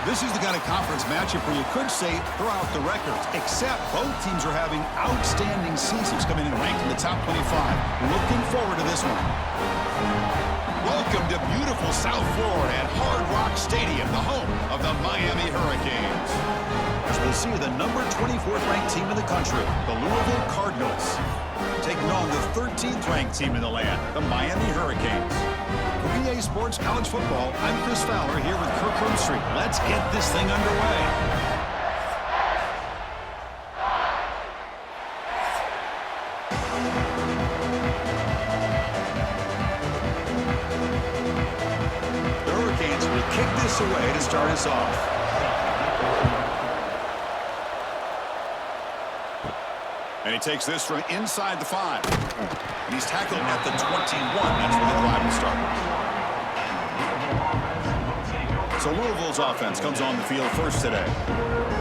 This is the kind of conference matchup where you could say throw out the records, except both teams are having outstanding seasons, coming in ranked in the top 25. Looking forward to this one. Welcome to beautiful South Florida at Hard Rock Stadium, the home of the Miami Hurricanes. As we'll see the number 24th ranked team in the country, the Louisville Cardinals, taking on the 13th ranked team in the land, the Miami Hurricanes. For EA Sports College Football, I'm Chris Fowler here with Kirk Roomstreet. Let's get this thing underway. The Hurricanes will kick this away to start us off. And he takes this from inside the 5. And he's tackled at the 21. That's where the drive will start. So Louisville's offense comes on the field first today.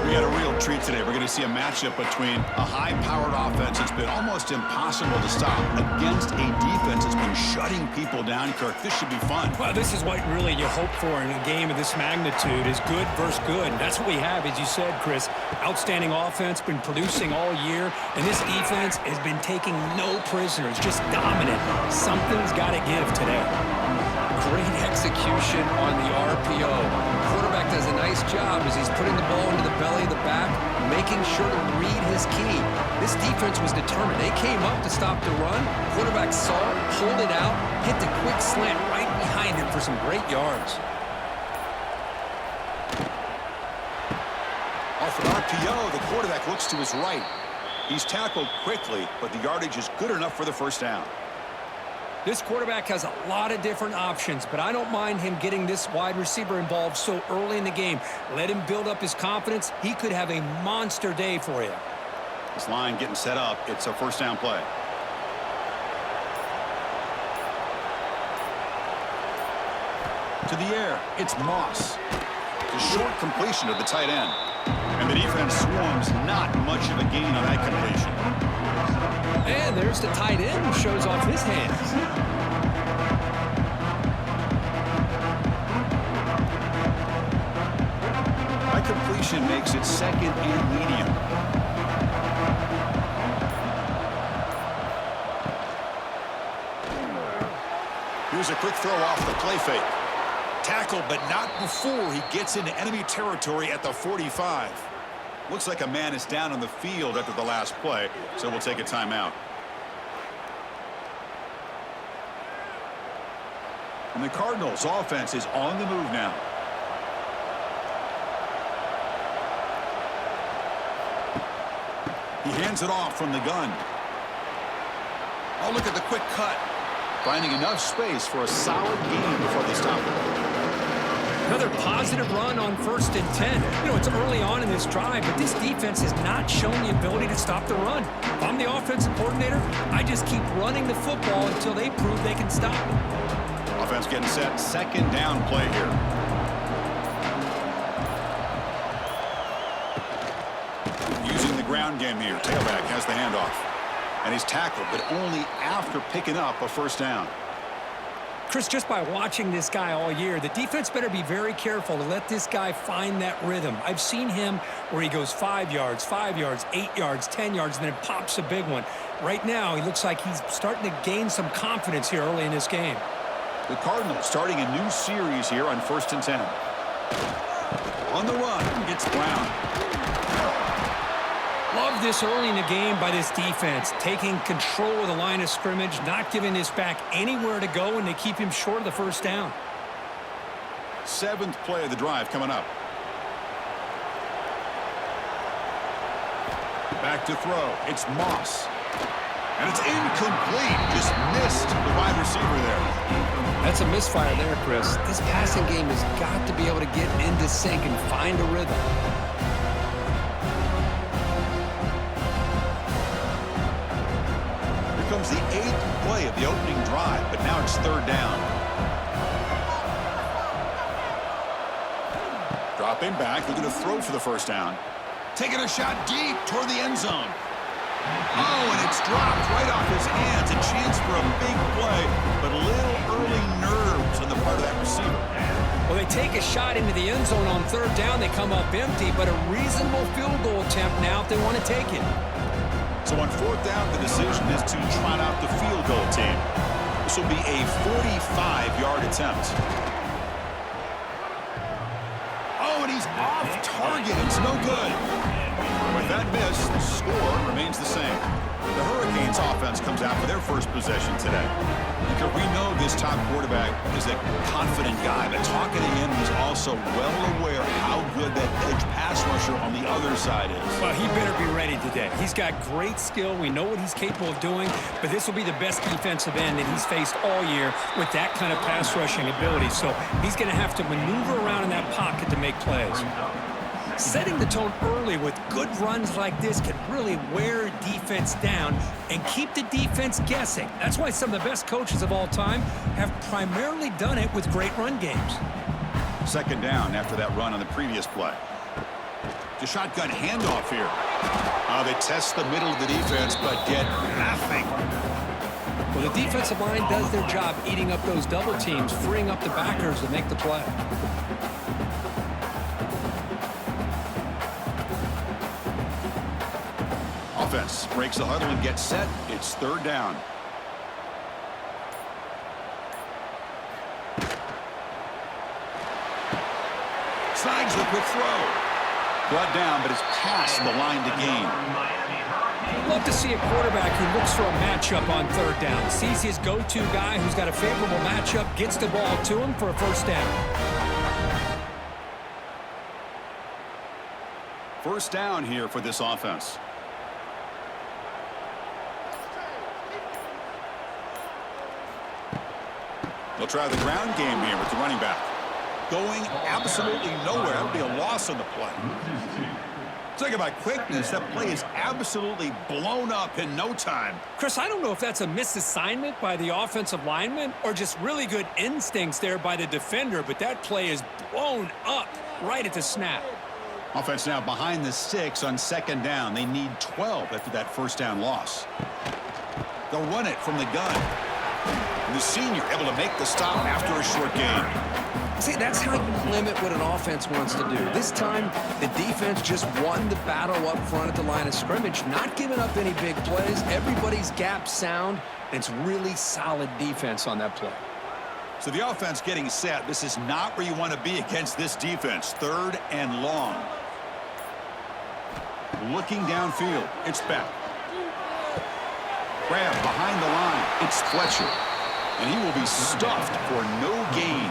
We got a real treat today. We're going to see a matchup between a high-powered offense that's been almost impossible to stop against a defense that's been shutting people down, Kirk. This should be fun. Well, this is what really you hope for in a game of this magnitude is good versus good. And that's what we have, as you said, Chris. Outstanding offense, been producing all year. And this defense has been taking no prisoners, just dominant. Something's got to give today. Great execution on the RPO. Quarterback does a nice job as he's putting the ball into the belly of the back, making sure to read his key. This defense was determined. They came up to stop the run. Quarterback saw it, pulled it out, hit the quick slant right behind him for some great yards. Off an RPO, the quarterback looks to his right. He's tackled quickly, but the yardage is good enough for the first down. This quarterback has a lot of different options, but I don't mind him getting this wide receiver involved so early in the game. Let him build up his confidence. He could have a monster day for you. This line getting set up. It's a first down play. To the air, it's Moss. The short completion of the tight end. And the defense swarms not much of a gain on that completion. And there's the tight end who shows off his hands. That completion makes it second and medium. Here's a quick throw off the play fake. Tackled, but not before he gets into enemy territory at the 45. Looks like a man is down on the field after the last play, so we'll take a timeout. And the Cardinals' offense is on the move now. He hands it off from the gun. Oh, look at the quick cut. Finding enough space for a solid gain before they stop it. Another positive run on 1st and 10. You know, it's early on in this drive, but this defense has not shown the ability to stop the run. If I'm the offensive coordinator, I just keep running the football until they prove they can stop it. Offense getting set. Second down play here. Using the ground game here. Tailback has the handoff. And he's tackled, but only after picking up a first down. Chris, just by watching this guy all year, the defense better be very careful to let this guy find that rhythm. I've seen him where he goes 5 yards, 8 yards, 10 yards, and then it pops a big one. Right now, he looks like he's starting to gain some confidence here early in this game. The Cardinals starting a new series here on 1st and 10. On the run, it's Brown. Love this early in the game by this defense, taking control of the line of scrimmage, not giving this back anywhere to go, and they keep him short of the first down. 7th play of the drive coming up. Back to throw. It's Moss. And it's incomplete. Just missed the wide receiver there. That's a misfire there, Chris. This passing game has got to be able to get into sync and find a rhythm. Comes the 8th play of the opening drive, but now it's 3rd down. Dropping back, looking to throw for the first down. Taking a shot deep toward the end zone. Oh, and it's dropped right off his hands. A chance for a big play, but a little early nerves on the part of that receiver. Well, they take a shot into the end zone on third down. They come up empty, but a reasonable field goal attempt now if they want to take it. So on fourth down, the decision is to trot out the field goal team. This will be a 45-yard attempt. Oh, and he's off target. It's no good. With that miss, the score remains the same. The Hurricanes offense comes out for their first possession today. Because we know this top quarterback is a confident guy, but talking to him, he's also well aware how good that edge pass rusher on the other side is. Well, he better be ready today. He's got great skill. We know what he's capable of doing, but this will be the best defensive end that he's faced all year with that kind of pass rushing ability. So he's going to have to maneuver around in that pocket to make plays. Setting the tone early with good runs like this can really wear defense down and keep the defense guessing. That's why some of the best coaches of all time have primarily done it with great run games. Second down after that run on the previous play. The shotgun handoff here. They test the middle of the defense, but get nothing. Well, the defensive line does their job eating up those double teams, freeing up the backers to make the play. Offense breaks the huddle and gets set. It's third down. Slides the quick throw. Brought down, but it's past the line to gain. Love to see a quarterback who looks for a matchup on third down. Sees his go-to guy who's got a favorable matchup, gets the ball to him for a first down. First down here for this offense. They'll try the ground game here with the running back. Going absolutely nowhere. That would be a loss on the play. Talk about quickness. That play is absolutely blown up in no time. Chris, I don't know if that's a misassignment by the offensive lineman or just really good instincts there by the defender, but that play is blown up right at the snap. Offense now behind the 6 on second down. They need 12 after that first down loss. They'll run it from the gun. And the senior able to make the stop after a short gain. See, that's how you limit what an offense wants to do. This time, the defense just won the battle up front at the line of scrimmage, not giving up any big plays. Everybody's gap sound, and it's really solid defense on that play. So the offense getting set. This is not where you want to be against this defense. Third and long. Looking downfield. It's back. Grab behind the line. It's Fletcher. And he will be stuffed for no gain.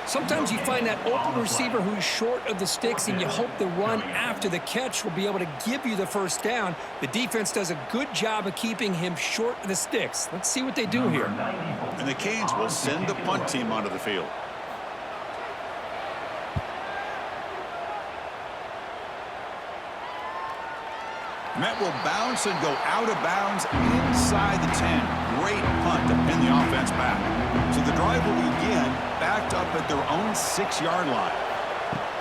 Sometimes you find that open receiver who's short of the sticks, and you hope the run after the catch will be able to give you the first down. The defense does a good job of keeping him short of the sticks. Let's see what they do here. And the Canes will send the punt team onto the field. Met will bounce and go out of bounds inside the 10. Great punt to pin the offense back. So the drive will begin backed up at their own 6-yard line.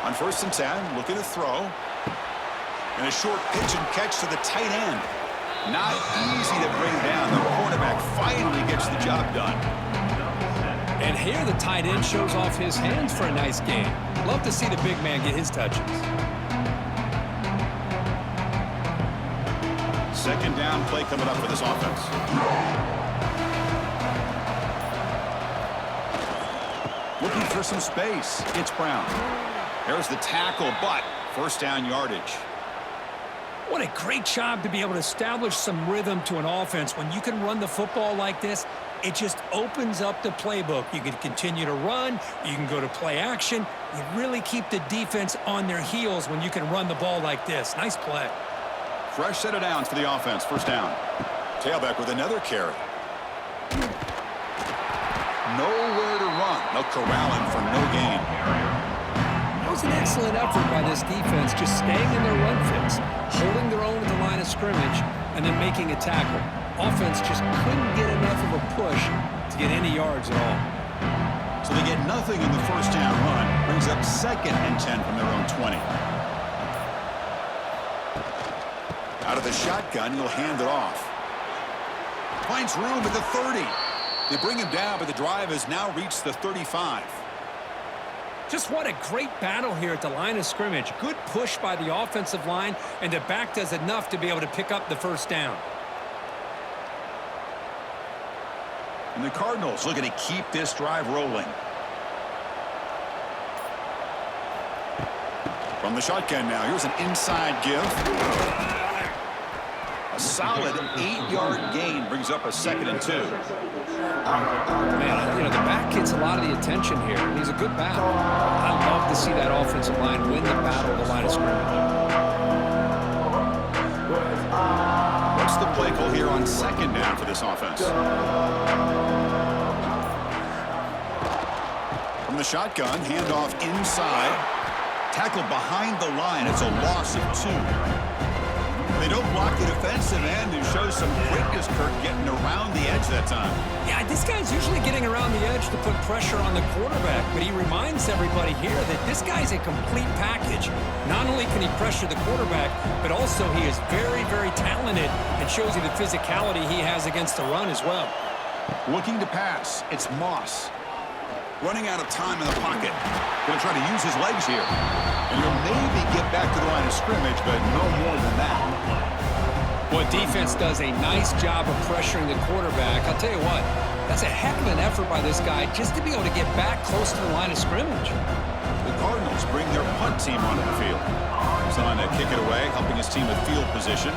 On first and 10, looking to throw. And a short pitch and catch to the tight end. Not easy to bring down. The quarterback finally gets the job done. And here the tight end shows off his hands for a nice gain. Love to see the big man get his touches. Second down play coming up for this offense. Looking for some space. It's Brown. There's the tackle, but first down yardage. What a great job to be able to establish some rhythm to an offense. When you can run the football like this, it just opens up the playbook. You can continue to run. You can go to play action. You really keep the defense on their heels when you can run the ball like this. Nice play. Fresh set of downs for the offense. First down. Tailback with another carry. Nowhere to run. They'll corral him for no gain. That was an excellent effort by this defense, just staying in their run fits, holding their own at the line of scrimmage, and then making a tackle. Offense just couldn't get enough of a push to get any yards at all. So they get nothing in the first down run. Brings up second and 10 from their own 20. Out of the shotgun, he'll hand it off. Finds room at the 30. They bring him down, but the drive has now reached the 35. Just what a great battle here at the line of scrimmage. Good push by the offensive line, and the back does enough to be able to pick up the first down. And the Cardinals looking to keep this drive rolling. From the shotgun now, here's an inside give. A solid 8-yard gain brings up a 2nd and 2. Man, you know, the back gets a lot of the attention here, and he's a good back. I love to see that offensive line win the battle at the line of scrimmage. What's the play call here on 2nd down for this offense? From the shotgun, handoff inside. Tackled behind the line. It's a loss of 2. They don't block the defensive end, who shows some quickness, Kirk, getting around the edge that time. Yeah, this guy's usually getting around the edge to put pressure on the quarterback, but he reminds everybody here that this guy's a complete package. Not only can he pressure the quarterback, but also he is very, very talented and shows you the physicality he has against the run as well. Looking to pass. It's Moss. Running out of time in the pocket. Going to try to use his legs here. And he'll maybe get back to the line of scrimmage, but no more than that. Well, defense does a nice job of pressuring the quarterback. I'll tell you what, that's a heck of an effort by this guy just to be able to get back close to the line of scrimmage. The Cardinals bring their punt team onto the field. He's on to kick it away, helping his team with field position.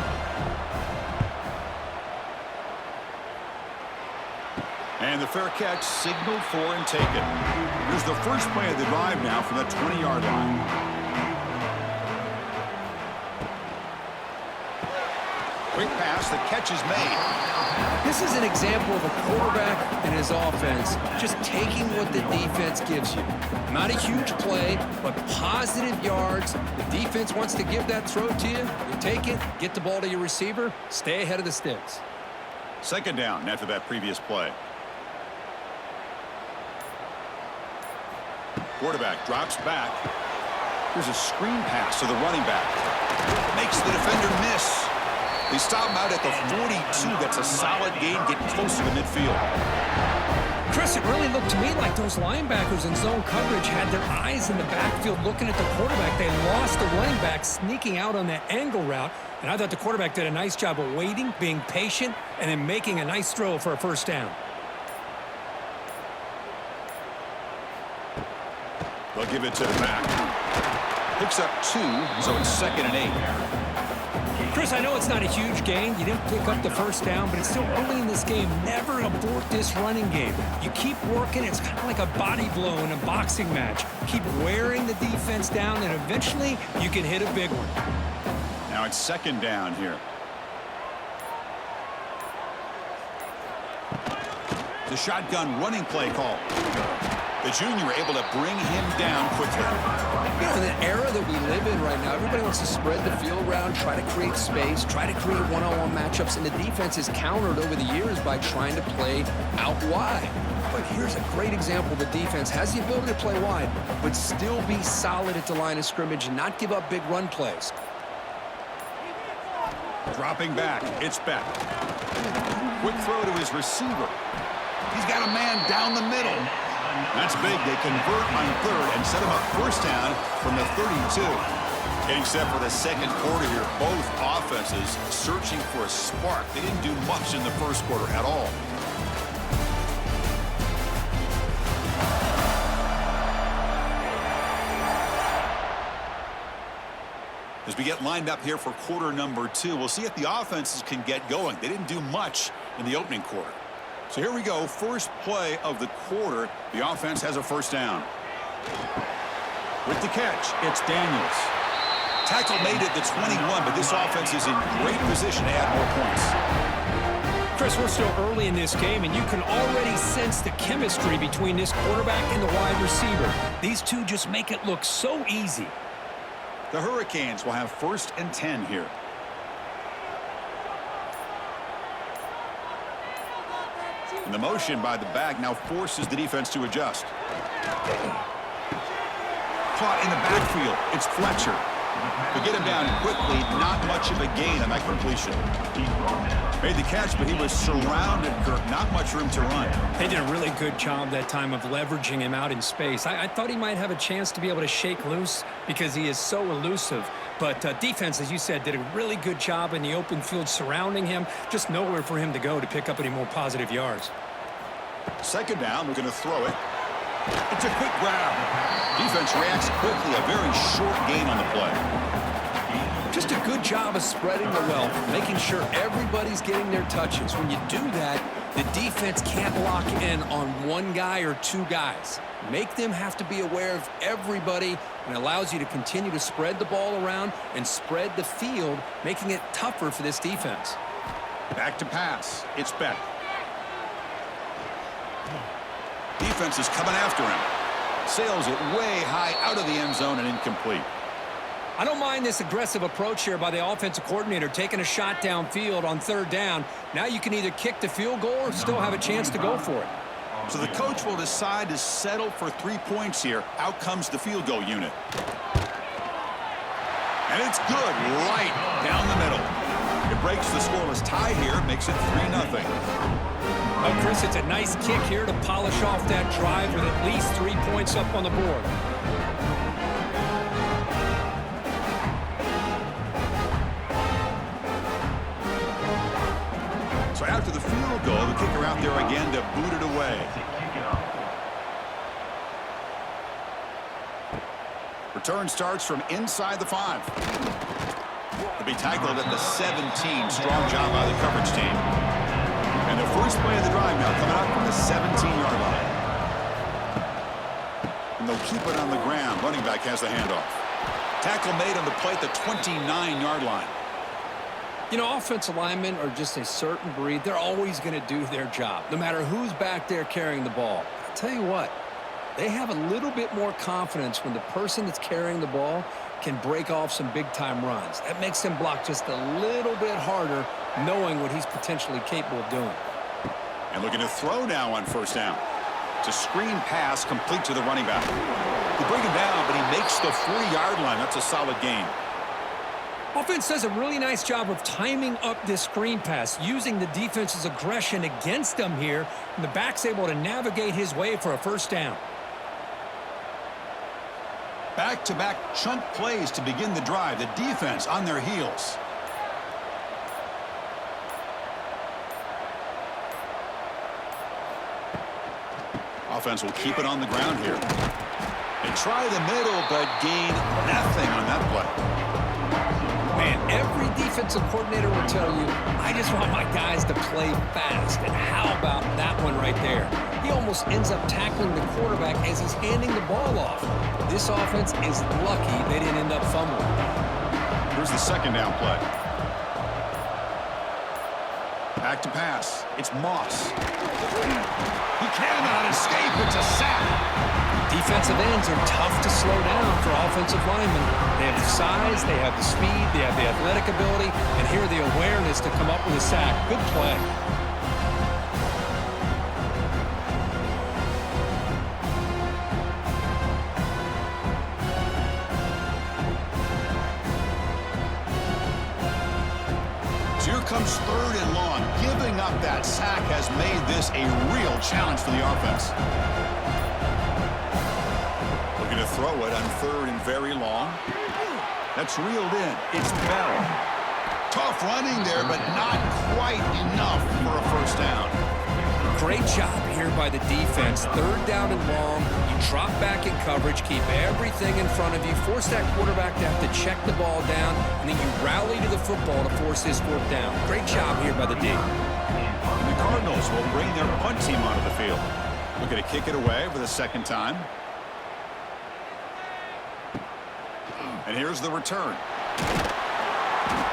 And the fair catch signaled for and taken. Here's the first play of the drive now from the 20-yard line. Quick pass, the catch is made. This is an example of a quarterback and his offense just taking what the defense gives you. Not a huge play, but positive yards. The defense wants to give that throw to you. You take it, get the ball to your receiver, stay ahead of the sticks. 2nd down after that previous play. Quarterback drops back. Here's a screen pass to the running back. Makes the defender miss. They stop him out at the 42. That's a solid gain, getting closer to midfield. Chris, it really looked to me like those linebackers in zone coverage had their eyes in the backfield looking at the quarterback. They lost the running back sneaking out on that angle route, and I thought the quarterback did a nice job of waiting, being patient, and then making a nice throw for a first down. They'll give it to the back. Picks up 2, so it's 2nd and 8. Chris, I know it's not a huge gain. You didn't pick up the first down, but it's still early in this game. Never abort this running game. You keep working. It's kind of like a body blow in a boxing match. Keep wearing the defense down, and eventually you can hit a big one. Now it's 2nd down here. The shotgun running play call. The junior able to bring him down quickly. You know, in the era that we live in right now, everybody wants to spread the field around, try to create space, try to create one-on-one matchups, and the defense is countered over the years by trying to play out wide. But here's a great example. The defense has the ability to play wide, but still be solid at the line of scrimmage and not give up big run plays. Dropping back, it's Beck. Quick throw to his receiver. He's got a man down the middle. That's big. They convert on 3rd and set him up first down from the 32. Except for the 2nd quarter here, both offenses searching for a spark. They didn't do much in the 1st quarter at all. As we get lined up here for quarter number 2, we'll see if the offenses can get going. They didn't do much in the opening quarter. So here we go, first play of the quarter. The offense has a first down. With the catch, it's Daniels. Tackle made at the 21, but this offense is in great position to add more points. Chris, we're still early in this game, and you can already sense the chemistry between this quarterback and the wide receiver. These two just make it look so easy. The Hurricanes will have 1st and 10 here. And the motion by the back now forces the defense to adjust. Caught in the backfield. It's Fletcher. To get him down quickly, not much of a gain on that completion. Made the catch, but he was surrounded, Kirk. Not much room to run. They did a really good job that time of leveraging him out in space. I thought he might have a chance to be able to shake loose because he is so elusive. But defense, as you said, did a really good job in the open field surrounding him. Just nowhere for him to go to pick up any more positive yards. Second down, we're going to throw it. It's a quick grab. Defense reacts quickly. A very short gain on the play. Just a good job of spreading the wealth, making sure everybody's getting their touches. When you do that, the defense can't lock in on one guy or two guys. Make them have to be aware of everybody, and allows you to continue to spread the ball around and spread the field, making it tougher for this defense. Back to pass. It's Beck. Defense is coming after him. Sails it way high out of the end zone and incomplete. I don't mind this aggressive approach here by the offensive coordinator, taking a shot downfield on third down. Now you can either kick the field goal or still have a chance to go for it. So the coach will decide to settle for 3 points here. Out comes the field goal unit. And it's good right down the middle. It breaks the scoreless tie here, makes it 3-0. Oh, Chris, it's a nice kick here to polish off that drive with at least 3 points up on the board. So after the field goal, the kicker out there again to boot it away. Return starts from inside the 5. To be tackled at the 17. Strong job by the coverage team. And the first play of the drive now coming up from the 17-yard line. And they'll keep it on the ground. Running back has the handoff. Tackle made on the play at the 29-yard line. You know, offensive linemen are just a certain breed. They're always going to do their job, no matter who's back there carrying the ball. I'll tell you what, they have a little bit more confidence when the person that's carrying the ball can break off some big-time runs. That makes them block just a little bit harder, knowing what he's potentially capable of doing. And looking to throw now on first down. It's a screen pass complete to the running back. He'll bring him down, but he makes the 40-yard line. That's a solid gain. Offense does a really nice job of timing up this screen pass, using the defense's aggression against them here, and the back's able to navigate his way for a first down. Back-to-back chunk plays to begin the drive. The defense on their heels. Offense will keep it on the ground here. They try the middle, but gain nothing on that play. Man, every defensive coordinator will tell you, I just want my guys to play fast. And how about that one right there? He almost ends up tackling the quarterback as he's handing the ball off. This offense is lucky they didn't end up fumbling. Here's the second down play. Back to pass. It's Moss. He cannot escape. It's a sack. Defensive ends are tough to slow down for offensive linemen. They have the size, they have the speed, they have the athletic ability, and here the awareness to come up with a sack. Good play. So here comes third and long. Giving up that sack has made this a real challenge for the offense. Looking to throw it on third and very long. That's reeled in. It's Bell. Tough running there, but not quite enough for a first down. Great job here by the defense. Third down and long. You drop back in coverage, keep everything in front of you, force that quarterback to have to check the ball down, and then you rally to the football to force his fourth down. Great job here by the D. And the Cardinals will bring their punt team onto the field. Looking to kick it away for the second time. And here's the return.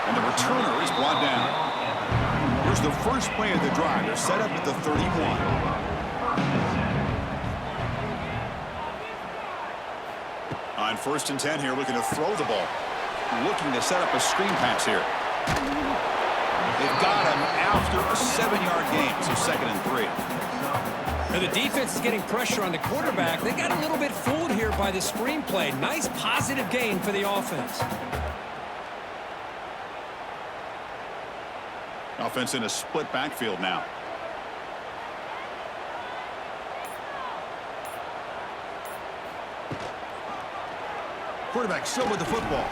And the returner is brought down. Here's the first play of the drive. They're set up at the 31. On first and 10 here, looking to throw the ball. Looking to set up a screen pass here. They've got him after a 7-yard gain, so second and 3. Now the defense is getting pressure on the quarterback. They got a little bit fooled here by the screen play. Nice positive gain for the offense. Offense in a split backfield now. Quarterback still with the football.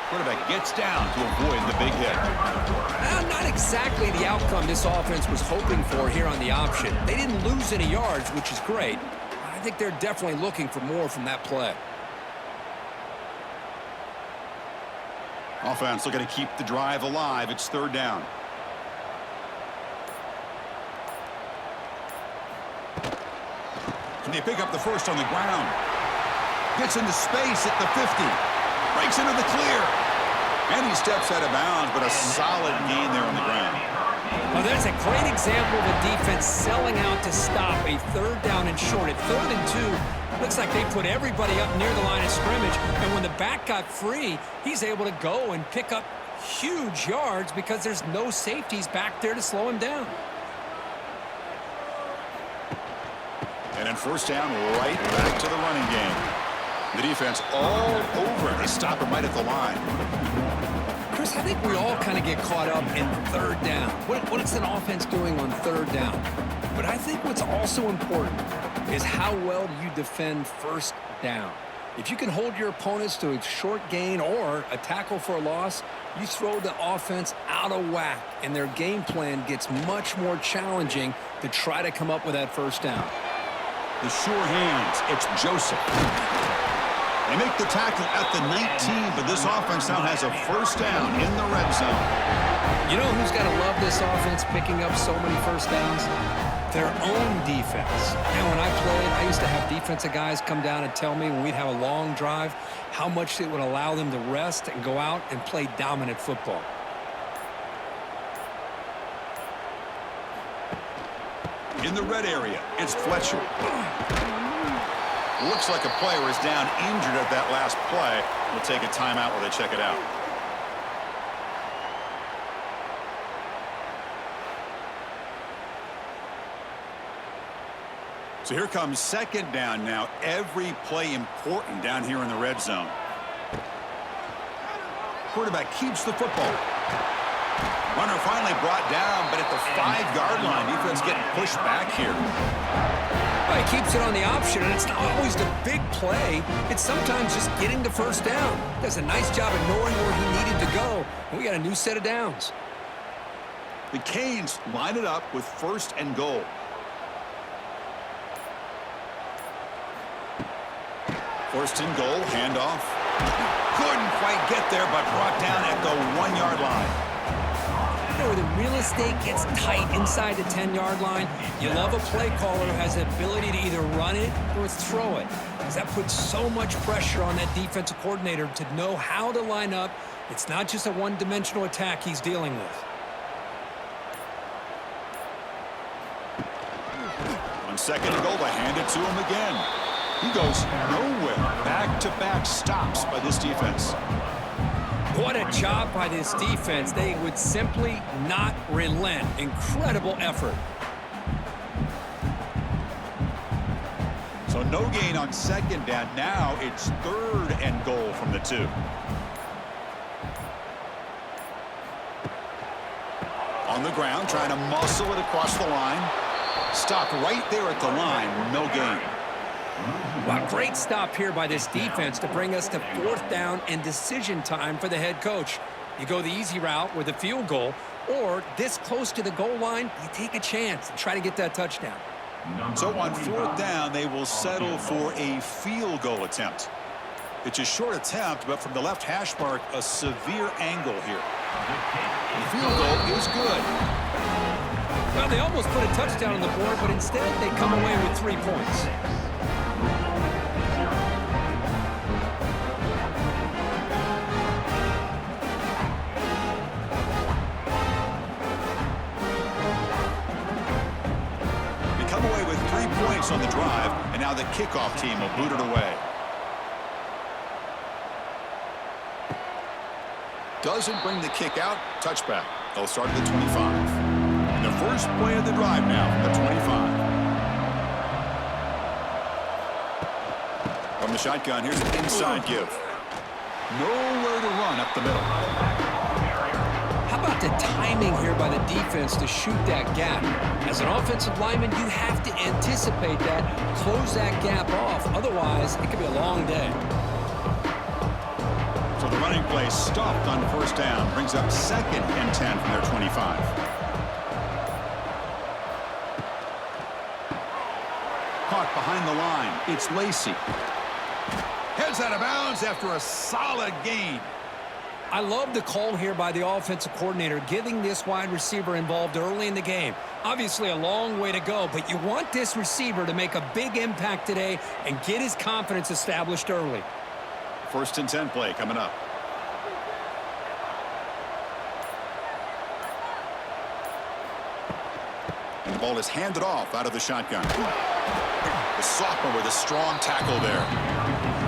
Quarterback gets down to avoid the big hit. Not exactly the outcome this offense was hoping for here on the option. They didn't lose any yards, which is great. I think they're definitely looking for more from that play. Offense looking to keep the drive alive. It's third down. Can they pick up the first on the ground? Gets into space at the 50. Breaks into the clear. And he steps out of bounds, but a solid gain there on the ground. Well, there's a great example of a defense selling out to stop a third down and short. At 3rd and 2, looks like they put everybody up near the line of scrimmage. And when the back got free, he's able to go and pick up huge yards because there's no safeties back there to slow him down. And then first down, right back to the running game. The defense all over it. They stop him right at the line. Chris, I think we all kind of get caught up in third down. What is an offense doing on third down? But I think what's also important is how well you defend first down. If you can hold your opponents to a short gain or a tackle for a loss, you throw the offense out of whack, and their game plan gets much more challenging to try to come up with that first down. The sure hands. It's Joseph. They make the tackle at the 19, but this offense now has a first down in the red zone. You know who's got to love this offense picking up so many first downs? Their own defense. And when I played, I used to have defensive guys come down and tell me when we'd have a long drive how much it would allow them to rest and go out and play dominant football. In the red area, it's Fletcher. Looks like a player is down injured at that last play. We'll take a timeout while they check it out. So here comes second down now. Every play important down here in the red zone. Quarterback keeps the football. Runner finally brought down, but at the 5-yard line, defense getting pushed back here. Well, he keeps it on the option, and it's not always the big play. It's sometimes just getting the first down. Does a nice job of knowing where he needed to go, and we got a new set of downs. The Canes line it up with 1st and goal. First and goal, handoff. Couldn't quite get there, but brought down at the 1-yard line. Where the real estate gets tight inside the 10-yard line, you love a play caller who has the ability to either run it or throw it, because that puts so much pressure on that defensive coordinator to know how to line up. It's not just a one-dimensional attack he's dealing with. On 2nd and goal, they hand it to him again. He goes nowhere. Back-to-back stops by this defense. What a job by this defense. They would simply not relent. Incredible effort. So no gain on 2nd down. Now it's 3rd and goal from the 2. On the ground, trying to muscle it across the line. Stopped right there at the line. No gain. Wow, great stop here by this defense to bring us to 4th down and decision time for the head coach. You go the easy route with a field goal, or this close to the goal line, you take a chance and try to get that touchdown. So on 4th down, they will settle for a field goal attempt. It's a short attempt, but from the left hash mark, a severe angle here. The field goal is good. Well, they almost put a touchdown on the board, but instead they come away with 3 points. On the drive, and now the kickoff team will boot it away. Doesn't bring the kick out. Touchback. They'll start at the 25. And the first play of the drive now from the 25. From the shotgun, here's an inside give. Nowhere to run up the middle. How about about the timing here by the defense to shoot that gap? As an offensive lineman, you have to anticipate that, close that gap off. Otherwise, it could be a long day. So the running play stopped on first down. Brings up 2nd and 10 from their 25. Caught behind the line. It's Lacey. Heads out of bounds after a solid gain. I love the call here by the offensive coordinator, getting this wide receiver involved early in the game. Obviously a long way to go, but you want this receiver to make a big impact today and get his confidence established early. 1st and 10 play coming up. And the ball is handed off out of the shotgun. The sophomore with a strong tackle there.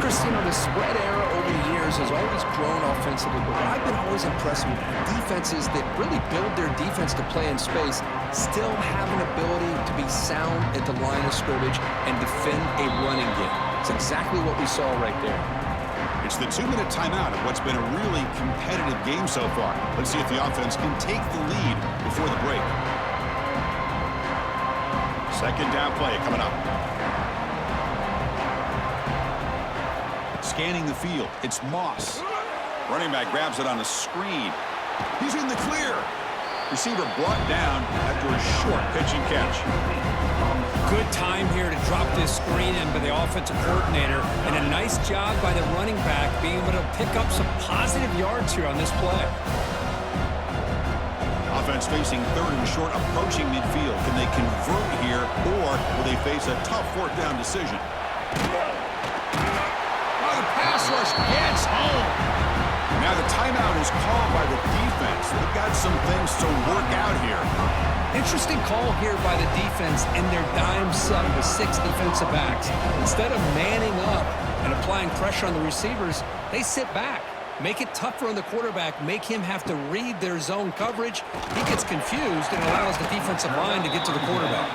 Chris, you know, the spread era over the years has always grown offensively, but what I've been always impressed with defenses that really build their defense to play in space still have an ability to be sound at the line of scrimmage and defend a running game. It's exactly what we saw right there. It's the 2-minute timeout of what's been a really competitive game so far. Let's see if the offense can take the lead before the break. 2nd down play coming up. Scanning the field, it's Moss. Running back grabs it on a screen. He's in the clear. Receiver brought down after a short pitch and catch. Good time here to drop this screen in by the offensive coordinator, and a nice job by the running back being able to pick up some positive yards here on this play. Offense facing 3rd and short, approaching midfield. Can they convert here, or will they face a tough 4th down decision? Pass rush gets home. Now the timeout is called by the defense. They've got some things to work out here. Interesting call here by the defense in their dime set with 6 defensive backs. Instead of manning up and applying pressure on the receivers, they sit back. Make it tougher on the quarterback, make him have to read their zone coverage. He gets confused and allows the defensive line to get to the quarterback.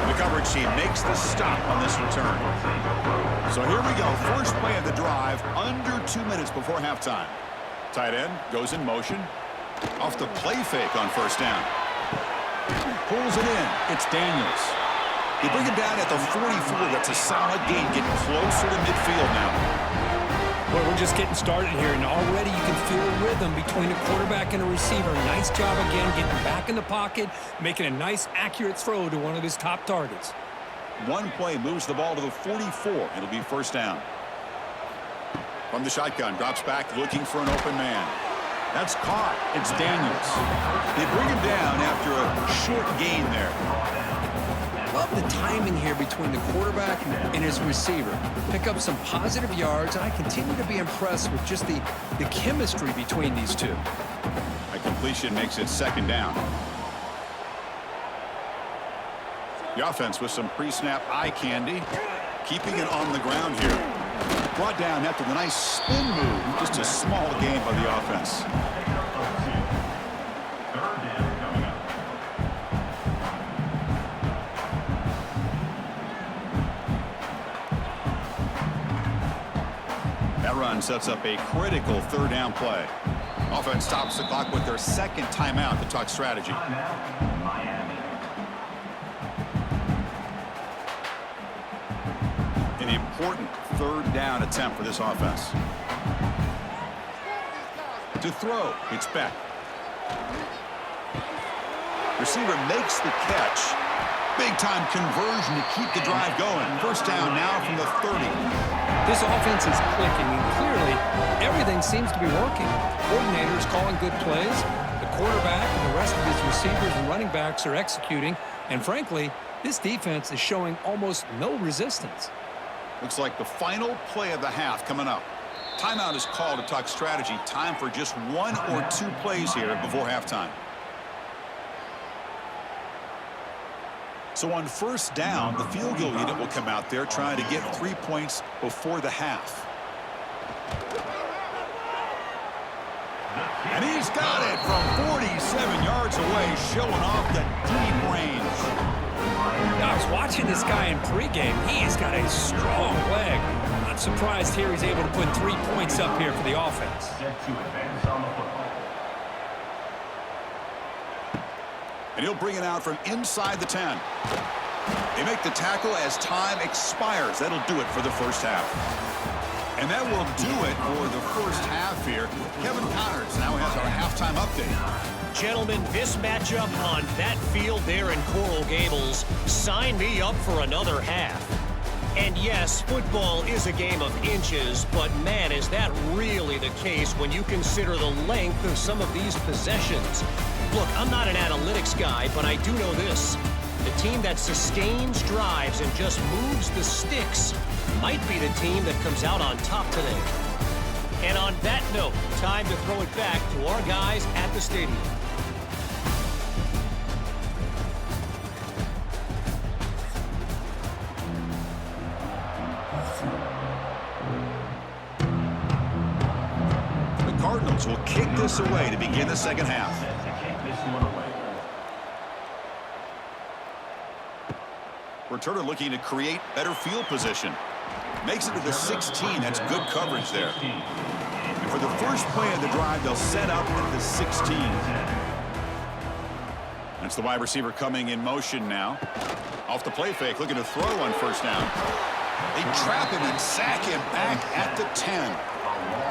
The coverage team makes the stop on this return. So here we go. First play of the drive, under 2 minutes before halftime. Tight end goes in motion. Off the play fake on first down. Pulls it in. It's Daniels. They bring him down at the 44. That's a solid gain. Getting closer to midfield now. Well, we're just getting started here, and already you can feel a rhythm between a quarterback and a receiver. Nice job again getting back in the pocket, making a nice, accurate throw to one of his top targets. One play moves the ball to the 44. It'll be first down. From the shotgun, drops back looking for an open man. That's caught. It's Daniels. They bring him down after a short gain there. Love the timing here between the quarterback and his receiver. Pick up some positive yards, and I continue to be impressed with just the chemistry between these two. A completion makes it 2nd down. The offense with some pre-snap eye candy, keeping it on the ground here. Brought down after the nice spin move. Just a small gain by the offense. That run sets up a critical 3rd down play. Offense stops the clock with their 2nd timeout to talk strategy. An important 3rd down attempt for this offense. To throw, it's Beck. Receiver makes the catch. Big-time conversion to keep the drive going. First down now from the 30. This offense is clicking, and clearly everything seems to be working. Coordinators calling good plays. The quarterback and the rest of his receivers and running backs are executing. And frankly, this defense is showing almost no resistance. Looks like the final play of the half coming up. Timeout is called to talk strategy. Time for just 1 or 2 plays here before halftime. So on first down, the field goal unit will come out there trying to get 3 points before the half. And he's got it from 47 yards away, showing off the deep range. I was watching this guy in pregame. He's got a strong leg. Not surprised here he's able to put 3 points up here for the offense. And he'll bring it out from inside the 10. They make the tackle as time expires. That'll do it for the first half. And that will do it for the first half here. Kevin Connors now has our halftime update. Gentlemen, this matchup on that field there in Coral Gables, sign me up for another half. And yes, football is a game of inches, but man, is that really the case when you consider the length of some of these possessions. Look, I'm not an analytics guy, but I do know this. The team that sustains drives and just moves the sticks might be the team that comes out on top today. And on that note, time to throw it back to our guys at the stadium. The Cardinals will kick this away to begin the second half. Returner looking to create better field position. Makes it to the 16. That's good coverage there. And for the first play of the drive, they'll set up at the 16. That's the wide receiver coming in motion now. Off the play fake, looking to throw on first down. They trap him and sack him back at the 10.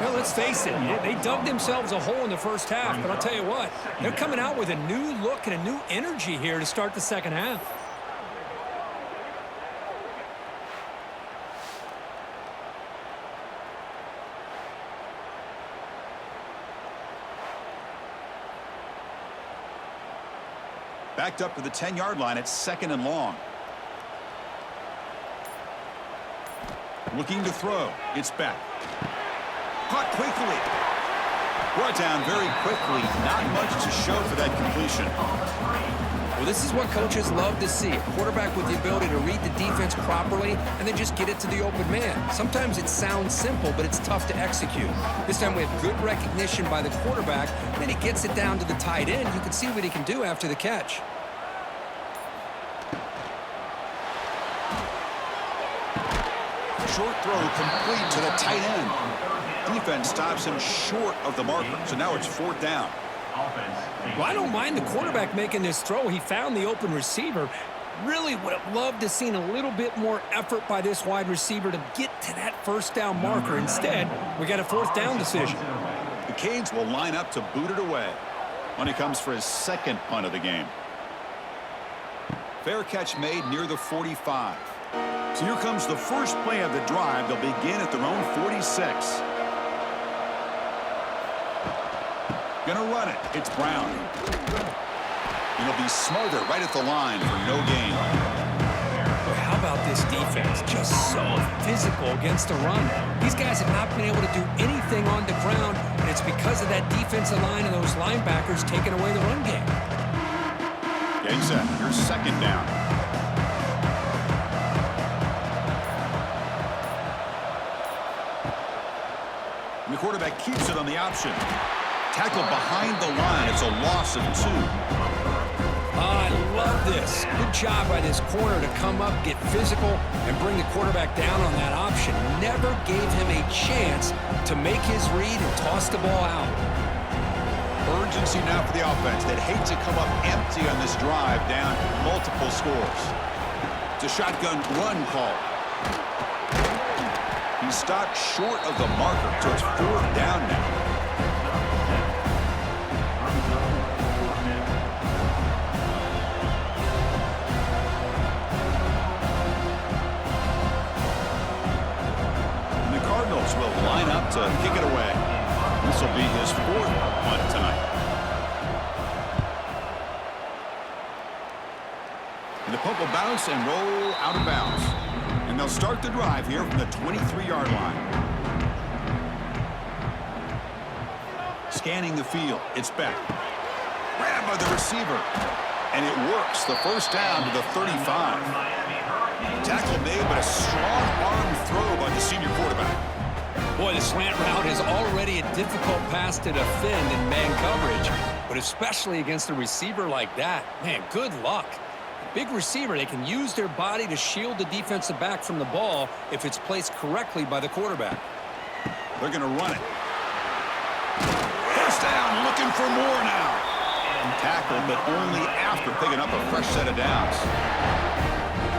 Well, let's face it, they dug themselves a hole in the first half, but I'll tell you what, they're coming out with a new look and a new energy here to start the second half. Backed up to the 10-yard line at 2nd and long. Looking to throw. It's back. Caught quickly. Brought down very quickly. Not much to show for that completion. Well, this is what coaches love to see. A quarterback with the ability to read the defense properly and then just get it to the open man. Sometimes it sounds simple, but it's tough to execute. This time we have good recognition by the quarterback, and then he gets it down to the tight end. You can see what he can do after the catch. Short throw complete to the tight end. Defense stops him short of the marker, so now it's 4th down. Well, I don't mind the quarterback making this throw. He found the open receiver. Really would have loved to seen a little bit more effort by this wide receiver to get to that first down marker. Instead, we got a 4th down decision. The Canes will line up to boot it away when he comes for his 2nd punt of the game. Fair catch made near the 45. So here comes the first play of the drive. They'll begin at their own 46. Gonna run it. It's Brown. It'll be Smarter right at the line for no gain. How about this defense? Just so physical against the run. These guys have not been able to do anything on the ground, and it's because of that defensive line and those linebackers taking away the run game. Game set. Your 2nd down. And the quarterback keeps it on the option. Tackle behind the line. It's a loss of 2. I love this. Good job by this corner to come up, get physical, and bring the quarterback down on that option. Never gave him a chance to make his read and toss the ball out. Urgency now for the offense. They'd hate to come up empty on this drive, down multiple scores. It's a shotgun run call. He stopped short of the marker, so it's 4th down now. And the Cardinals will line up to kick it away. This will be his 4th punt tonight. And the punt will bounce and roll out of bounds. And they'll start the drive here from the 23-yard line. Scanning the field. It's back. Grabbed by the receiver. And it works. The first down to the 35. Tackle made, but a strong arm throw by the senior quarterback. Boy, the slant route is already a difficult pass to defend in man coverage, but especially against a receiver like that. Man, good luck. Big receiver, they can use their body to shield the defensive back from the ball if it's placed correctly by the quarterback. They're going to run it. First down, looking for more now. Tackled, but only after picking up a fresh set of downs.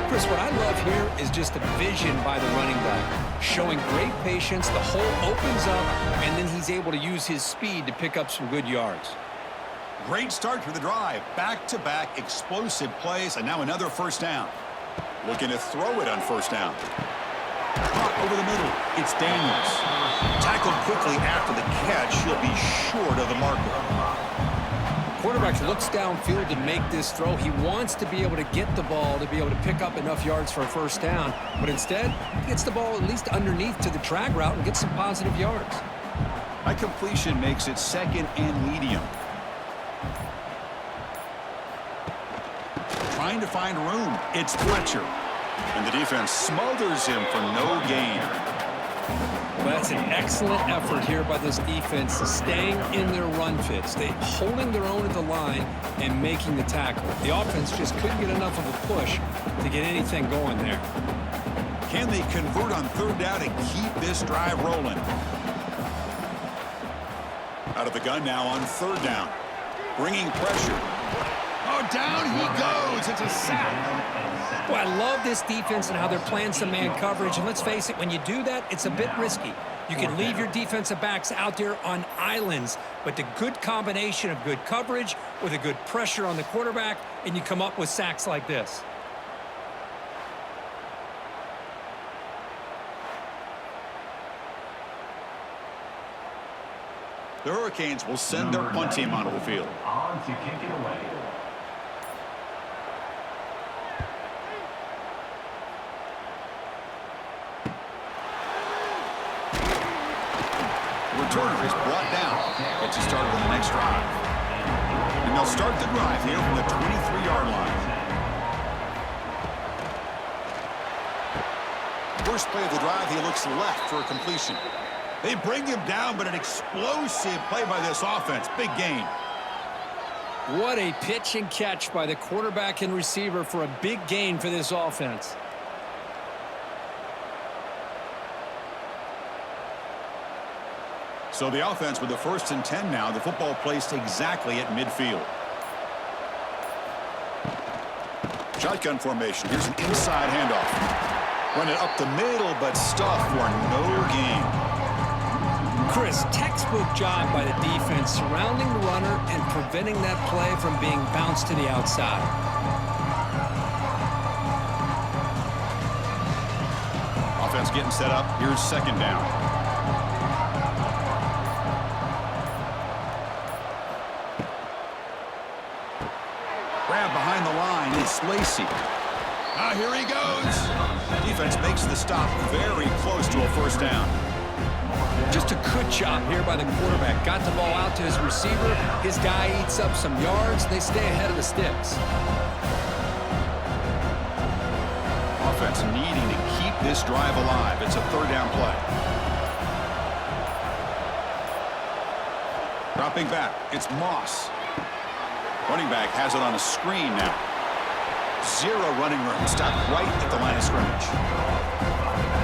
Chris, what I love here is just the vision by the running back. Showing great patience, the hole opens up, and then he's able to use his speed to pick up some good yards. Great start to the drive. Back-to-back explosive plays, and now another first down. Looking to throw it on first down. Caught over the middle. It's Daniels. Tackled quickly after the catch. He'll be short of the marker. Quarterback looks downfield to make this throw. He wants to be able to get the ball to be able to pick up enough yards for a first down, but instead, he gets the ball at least underneath to the drag route and gets some positive yards. That completion makes it second and medium. Trying to find room. It's Fletcher. And the defense smothers him for no gain. Well, that's an excellent effort here by this defense, staying in their run fits. They holding their own at the line and making the tackle. The offense just couldn't get enough of a push to get anything going there. Can they convert on third down and keep this drive rolling? Out of the gun now on third down. Bringing pressure. Oh, down he goes. It's a sack. Well, I love this defense and how they're playing some man coverage. And let's face it, when you do that, it's a bit risky. You can leave your defensive backs out there on islands, but the good combination of good coverage with a good pressure on the quarterback, and you come up with sacks like this. The Hurricanes will send their punt team onto the field. On to kick it away. Returner is brought down. Gets you started on the next drive. And they'll start the drive here from the 23-yard line. First play of the drive, he looks left for a completion. They bring him down, but an explosive play by this offense. Big gain. What a pitch and catch by the quarterback and receiver for a big gain for this offense. So the offense with the 1st and 10 now. The football placed exactly at midfield. Shotgun formation. Here's an inside handoff. Run it up the middle, but stuffed for no gain. Chris, textbook job by the defense surrounding the runner and preventing that play from being bounced to the outside. Offense getting set up. Here's second down. Grab behind the line. It's Lacey. Here he goes. Defense makes the stop very close to a first down. Just a good job here by the quarterback. Got the ball out to his receiver. His guy eats up some yards. They stay ahead of the sticks. Offense needing to keep this drive alive. It's a third down play. Dropping back. It's Moss. Running back has it on a screen now. Zero running room. Stopped right at the line of scrimmage.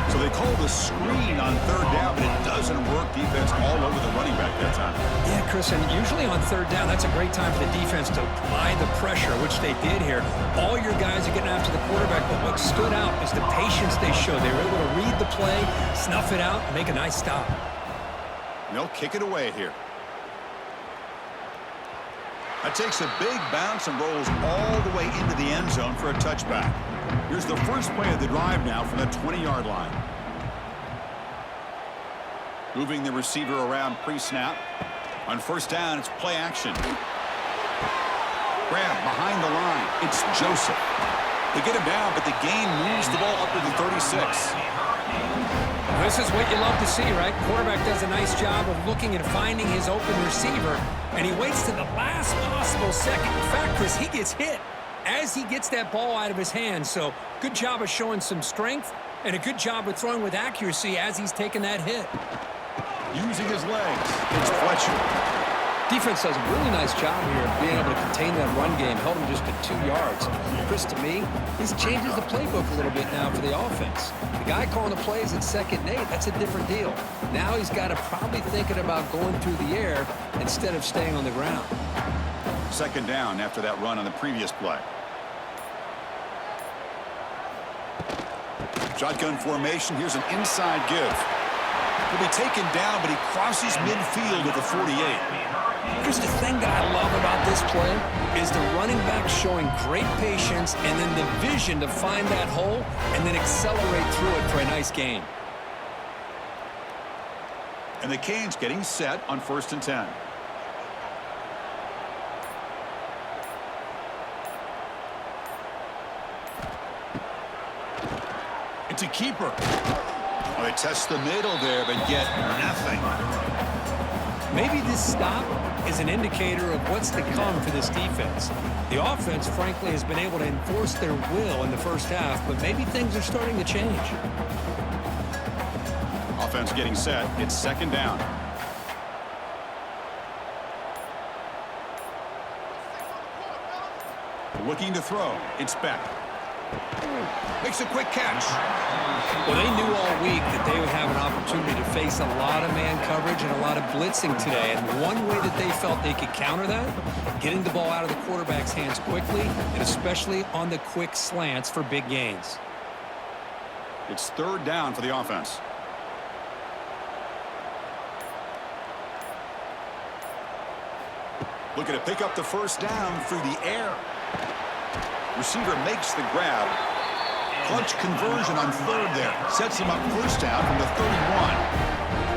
So they call the screen on third down, but it doesn't work. Defense all over the running back that time. Yeah, Chris, and usually on third down, that's a great time for the defense to apply the pressure, which they did here. All your guys are getting after the quarterback, but what stood out is the patience they showed. They were able to read the play, snuff it out, and make a nice stop. And they'll kick it away here. That takes a big bounce and rolls all the way into the end zone for a touchback. Here's the first play of the drive now from the 20-yard line. Moving the receiver around pre-snap. On first down, it's play action. Grab behind the line. It's Joseph. They get him down, but the gain moves the ball up to the 36. This is what you love to see, right? Quarterback does a nice job of looking and finding his open receiver, and he waits to the last possible second. In fact, Chris, he gets hit as he gets that ball out of his hands. So good job of showing some strength and a good job of throwing with accuracy as he's taking that hit. Using his legs, it's Fletcher. Defense does a really nice job here of being able to contain that run game, held him just to 2 yards. Chris, to me, this changes the playbook a little bit now for the offense. The guy calling the plays at 2nd and 8, that's a different deal. Now he's got to probably thinking about going through the air instead of staying on the ground. Second down after that run on the previous play. Shotgun formation. Here's an inside give. He'll be taken down, but he crosses midfield at the 48. Here's the thing that I love about this play is the running back showing great patience and then the vision to find that hole and then accelerate through it for a nice gain. And the Canes getting set on 1st and 10. It's a keeper. Well, they test the middle there, but get nothing. Maybe this stop is an indicator of what's to come for this defense. The offense, frankly, has been able to enforce their will in the first half, but maybe things are starting to change. Offense getting set. It's second down. Looking to throw. It's Beck. Makes a quick catch. Well, they knew all week that they would have an opportunity to face a lot of man coverage and a lot of blitzing today. And one way that they felt they could counter that, getting the ball out of the quarterback's hands quickly, and especially on the quick slants for big gains. It's third down for the offense. Looking to pick up the first down through the air. Receiver makes the grab. Clutch conversion on third there. Sets him up first down from the 31.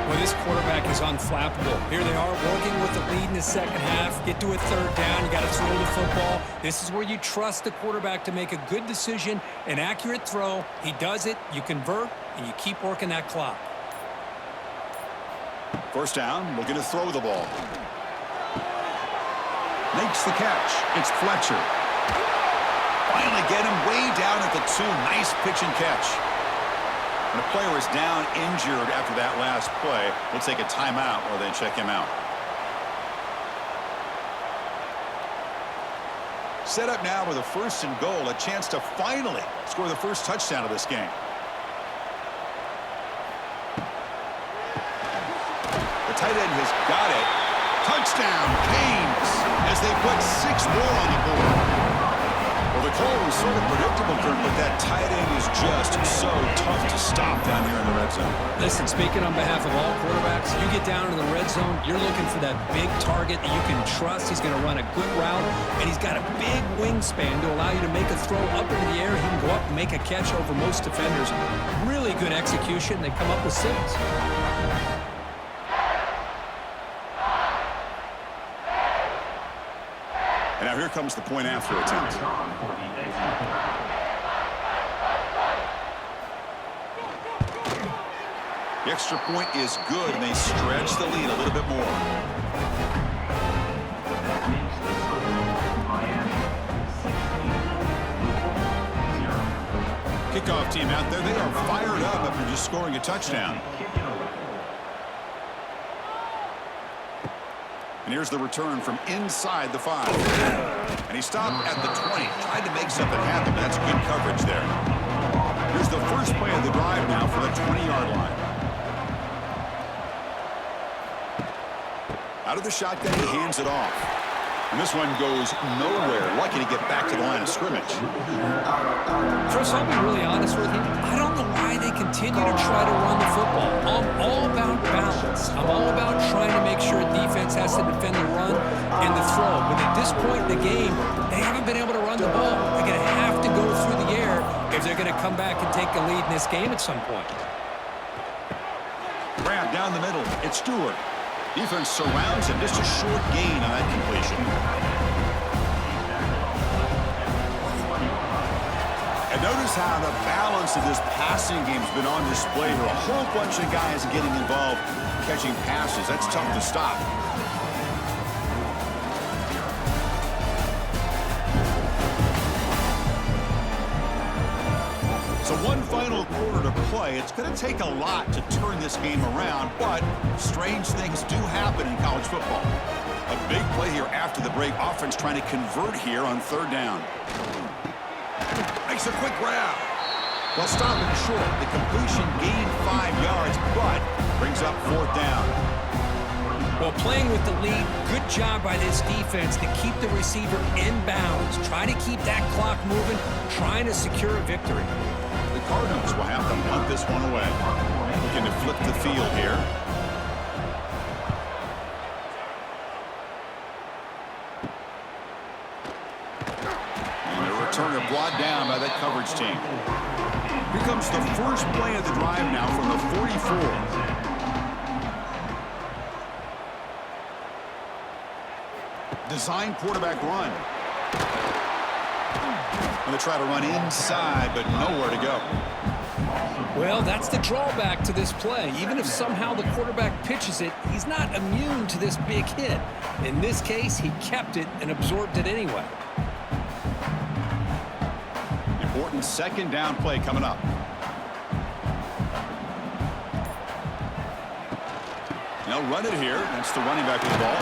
Well, this quarterback is unflappable. Here they are working with the lead in the second half. Get to a third down. You got to throw the football. This is where you trust the quarterback to make a good decision, an accurate throw. He does it. You convert, and you keep working that clock. First down, looking to throw the ball. Makes the catch. It's Fletcher. Finally get him way down at the 2. Nice pitch and catch. And the player is down injured after that last play. We'll take a timeout while they check him out. Set up now with a 1st and goal. A chance to finally score the first touchdown of this game. The tight end has got it. Touchdown, Canes, as they put 6 more on the board. Well, the call was sort of predictable, Kurt, but that tight end is just so tough to stop down here in the red zone. Listen, speaking on behalf of all quarterbacks, you get down in the red zone, you're looking for that big target that you can trust. He's going to run a good route, and he's got a big wingspan to allow you to make a throw up into the air. He can go up and make a catch over most defenders. Really good execution. They come up with 6. And now here comes the point after attempt. The extra point is good, and they stretch the lead a little bit more. Kickoff team out there. They are fired up after just scoring a touchdown. And here's the return from inside the 5. And he stopped at the 20. Tried to make something happen. That's good coverage there. Here's the first play of the drive now for the 20-yard line. Out of the shotgun, he hands it off. And this one goes nowhere. Lucky to get back to the line of scrimmage. Chris, I'll be really honest with you. I don't know why they continue to try to run the football. I'm all about balance. I'm all about trying to make sure a defense has to defend the run and the throw. But at this point in the game, they haven't been able to run the ball. They're going to have to go through the air if they're going to come back and take the lead in this game at some point. Grab down the middle. It's Stewart. Defense surrounds him. Just a short gain on that completion. And notice how the balance of this passing game has been on display here. A whole bunch of guys getting involved catching passes. That's tough to stop. So one final quarter to play. It's going to take a lot to turn this game around, but strange things do happen in college football. A big play here after the break. Offense trying to convert here on third down. Makes a quick grab. Well, stopping short. The completion gained 5 yards, but brings up fourth down. Well, playing with the lead, good job by this defense to keep the receiver in bounds. Try to keep that clock moving, trying to secure a victory. The Cardinals will have to punt this one away. Looking to flip the field here. And the returner brought down by that coverage team. Here comes the first play of the drive now from the 44. Design quarterback run. Going to try to run inside, but nowhere to go. Well, that's the drawback to this play. Even if somehow the quarterback pitches it, he's not immune to this big hit. In this case, he kept it and absorbed it anyway. Important second down play coming up. They'll run it here. That's the running back with the ball.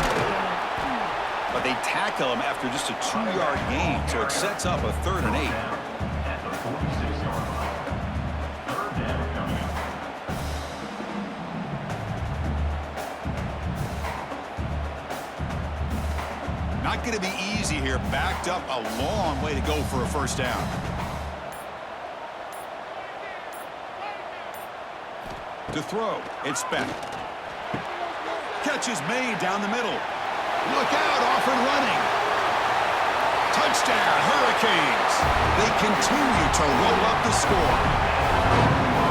But they tackle him after just a 2-yard gain, so it sets up a 3rd and 8. Not going to be easy here. Backed up a long way to go for a first down. To throw, it's Beck. Catch is made down the middle. Look out, off and running. Touchdown, Hurricanes. They continue to roll up the score.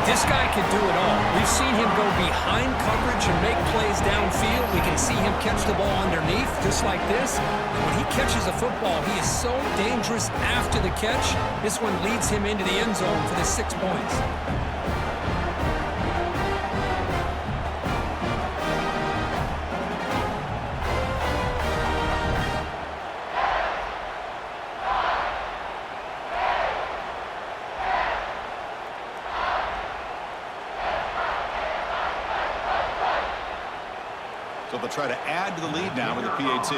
This guy can do it all. We've seen him go behind coverage and make plays downfield. We can see him catch the ball underneath, just like this. And when he catches a football, he is so dangerous after the catch. This one leads him into the end zone for the 6 points. So they'll try to add to the lead now with the PAT.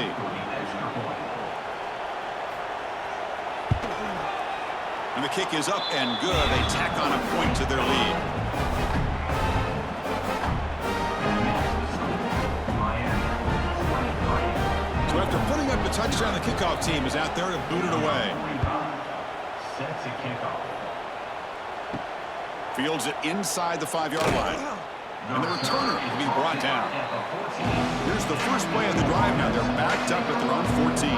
And the kick is up and good. They tack on a point to their lead. So after putting up the touchdown, the kickoff team is out there to boot it away. Fields it inside the 5-yard line. And the returner will be brought down. Here's the first play of the drive now. They're backed up at their own 14.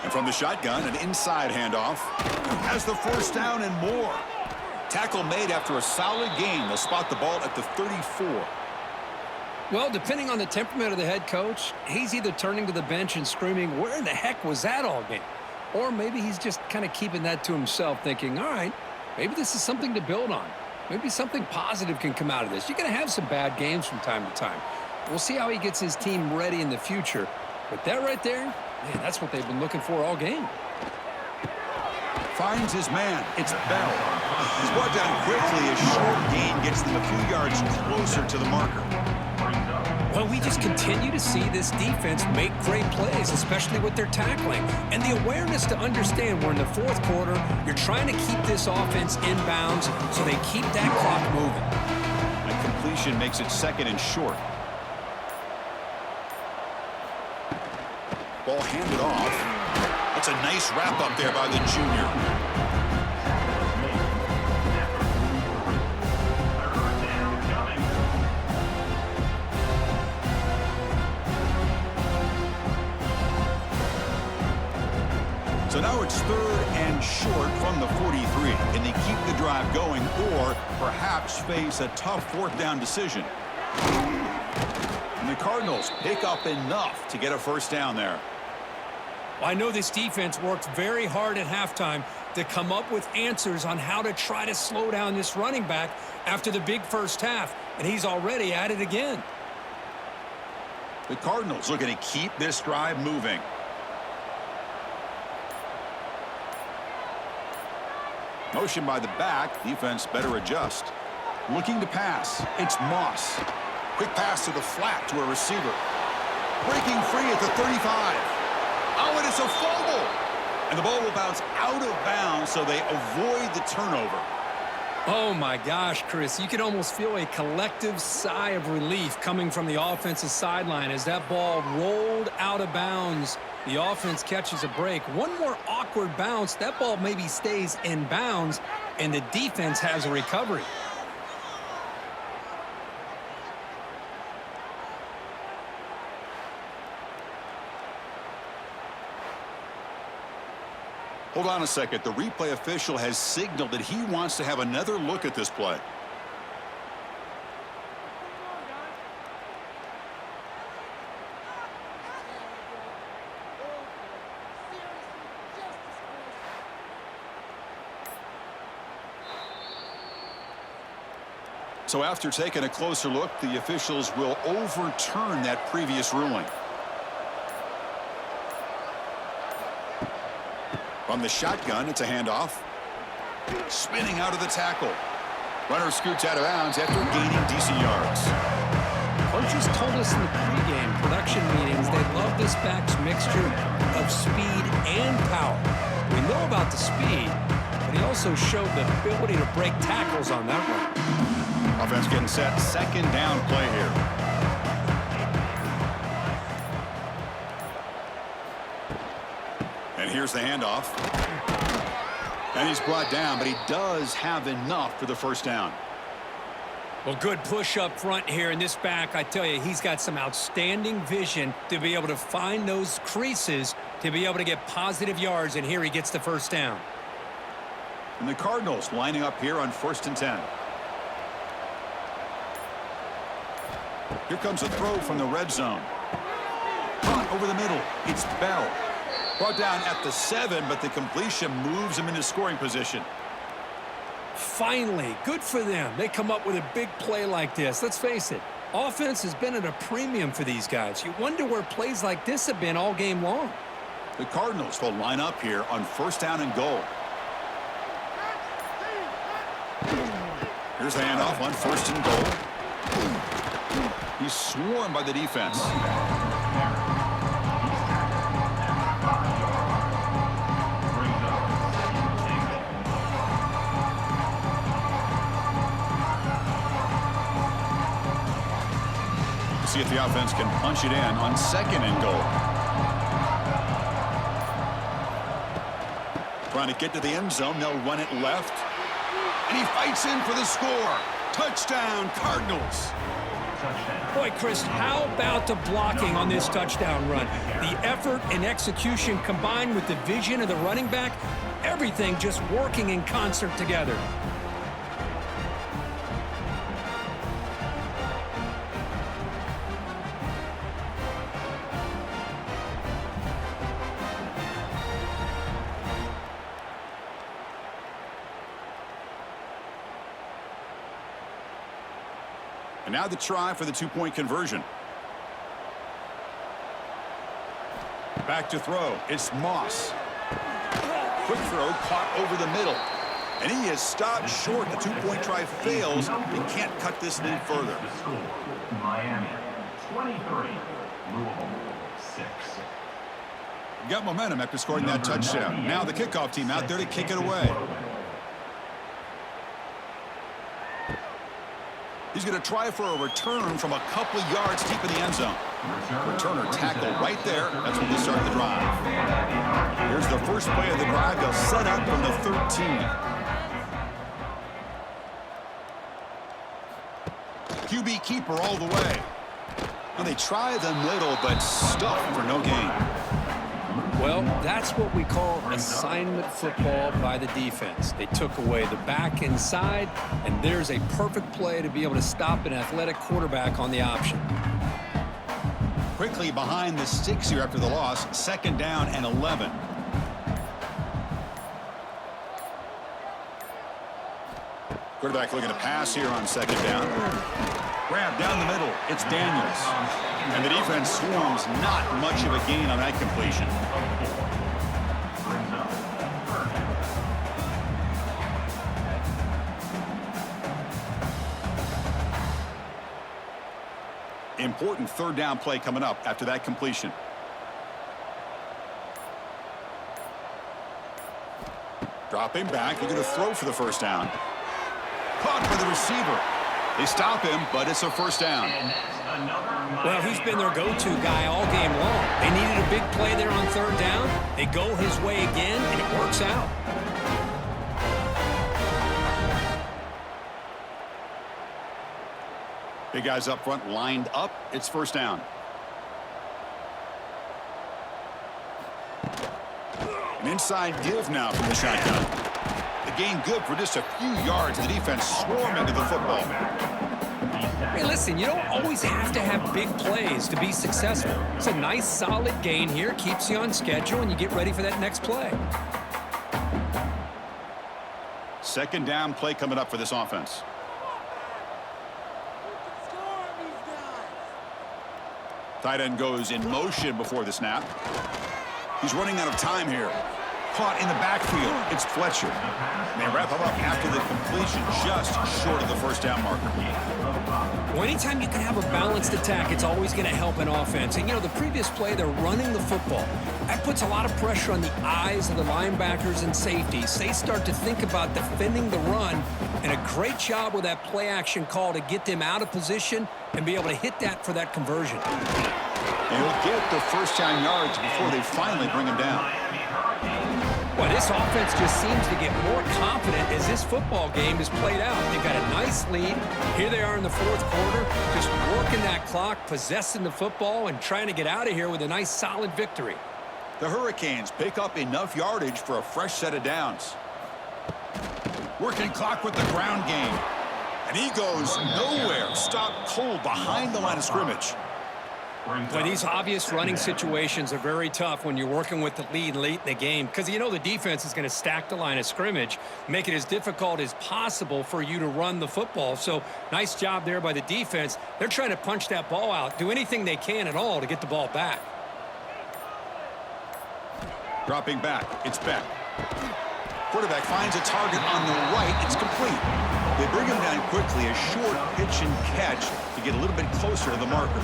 And from the shotgun, an inside handoff. Has the first down and more. Tackle made after a solid gain. They'll spot the ball at the 34. Well, depending on the temperament of the head coach, he's either turning to the bench and screaming, "Where in the heck was that all game?" Or maybe he's just kind of keeping that to himself, thinking, all right, maybe this is something to build on. Maybe something positive can come out of this. You're going to have some bad games from time to time. We'll see how he gets his team ready in the future. But that right there, man, that's what they've been looking for all game. Finds his man. It's Bell. He's brought down quickly. A short gain gets them a few yards closer to the marker. Well, we just continue to see this defense make great plays, especially with their tackling. And the awareness to understand we're in the 4th quarter, you're trying to keep this offense in bounds so they keep that clock moving. A completion makes it 2nd and short. Ball handed off. That's a nice wrap up there by the junior. So now it's 3rd and short from the 43. Can they keep the drive going or perhaps face a tough 4th down decision? And the Cardinals pick up enough to get a first down there. Well, I know this defense worked very hard at halftime to come up with answers on how to try to slow down this running back after the big first half, and he's already at it again. The Cardinals looking to keep this drive moving. Motion by the back. Defense better adjust. Looking to pass. It's Moss. Quick pass to the flat to a receiver. Breaking free at the 35. Oh, and it's a fumble. And the ball will bounce out of bounds, so they avoid the turnover. Oh, my gosh, Chris. You can almost feel a collective sigh of relief coming from the offensive sideline as that ball rolled out of bounds. The offense catches a break. One more awkward bounce. That ball maybe stays in bounds, and the defense has a recovery. Hold on a second. The replay official has signaled that he wants to have another look at this play. So after taking a closer look, the officials will overturn that previous ruling. From the shotgun, it's a handoff. Spinning out of the tackle. Runner scoots out of bounds after gaining decent yards. Coaches told us in the pregame production meetings they love this back's mixture of speed and power. We know about the speed, but he also showed the ability to break tackles on that run. Offense getting set. Second down play here. And here's the handoff. And he's brought down, but he does have enough for the first down. Well, good push up front here in this back. I tell you, he's got some outstanding vision to be able to find those creases to be able to get positive yards, and here he gets the first down. And the Cardinals lining up here on 1st and 10. Here comes a throw from the red zone. Caught over the middle. It's Bell. Brought down at the 7, but the completion moves him into scoring position. Finally, good for them. They come up with a big play like this. Let's face it, offense has been at a premium for these guys. You wonder where plays like this have been all game long. The Cardinals will line up here on 1st down and goal. Here's the handoff on 1st and goal. He's swarmed by the defense. See if the offense can punch it in on 2nd and goal. Trying to get to the end zone. They'll run it left. And he fights in for the score. Touchdown, Cardinals. Boy, Chris, how about the blocking on this touchdown run? The effort and execution combined with the vision of the running back, everything just working in concert together. And now the try for the 2-point conversion. Back to throw. It's Moss. Quick throw caught over the middle. And he is stopped short. The 2-point try fails. He can't cut this lead further. Miami 23, Louisville 6. Got momentum after scoring that touchdown. Now the kickoff team out there to kick it away. He's going to try for a return from a couple of yards deep in the end zone. Returner tackle right there. That's when they start the drive. Here's the first play of the drive. They'll set up from the 13. QB keeper all the way. Well, they try the middle, but stuffed for no gain. Well, that's what we call assignment football by the defense. They took away the back inside, and there's a perfect play to be able to stop an athletic quarterback on the option. Quickly behind the sticks here after the loss. 2nd down and 11. Quarterback looking to pass here on 2nd down. Grab down the middle. It's Daniels. And the defense swarms. Not much of a gain on that completion. Important 3rd down play coming up after that completion. Dropping back. They're going to throw for the 1st down. Caught by the receiver. They stop him, but it's a first down. Well, he's been their go-to guy all game long. They needed a big play there on third down. They go his way again, and it works out. Big guys up front lined up. It's first down. An inside give now from the shotgun. The gain good for just a few yards. The defense swarming to the football. Hey, listen, you don't always have to have big plays to be successful. It's a nice, solid gain here. Keeps you on schedule, and you get ready for that next play. Second down play coming up for this offense. Tight end goes in motion before the snap. He's running out of time here. Caught in the backfield. It's Fletcher. They wrap him up after the completion, just short of the first down marker. Well, anytime you can have a balanced attack, it's always going to help an offense. And, you know, the previous play, they're running the football. That puts a lot of pressure on the eyes of the linebackers and safeties. They start to think about defending the run, and a great job with that play action call to get them out of position and be able to hit that for that conversion. He'll get the first down yards before they finally bring him down. Well, this offense just seems to get more confident as this football game is played out. They've got a nice lead. Here they are in the fourth quarter, just working that clock, possessing the football, and trying to get out of here with a nice, solid victory. The Hurricanes pick up enough yardage for a fresh set of downs. Working clock with the ground game. And he goes nowhere. Stopped cold behind the line of scrimmage. Well, these obvious running situations are very tough when you're working with the lead late in the game, because you know the defense is going to stack the line of scrimmage, make it as difficult as possible for you to run the football. So nice job there by the defense. They're trying to punch that ball out, do anything they can at all to get the ball back. Dropping back, it's Beck. Quarterback finds a target on the right. It's complete. They bring him down quickly, a short pitch and catch to get a little bit closer to the marker.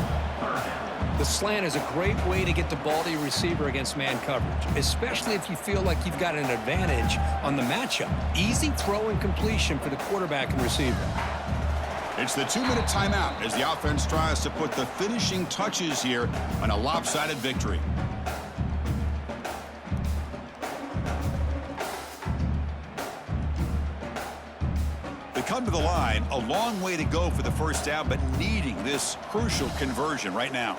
The slant is a great way to get the ball to your receiver against man coverage, especially if you feel like you've got an advantage on the matchup. Easy throw and completion for the quarterback and receiver. It's the 2-minute timeout as the offense tries to put the finishing touches here on a lopsided victory. They come to the line, a long way to go for the first down, but needing this crucial conversion right now.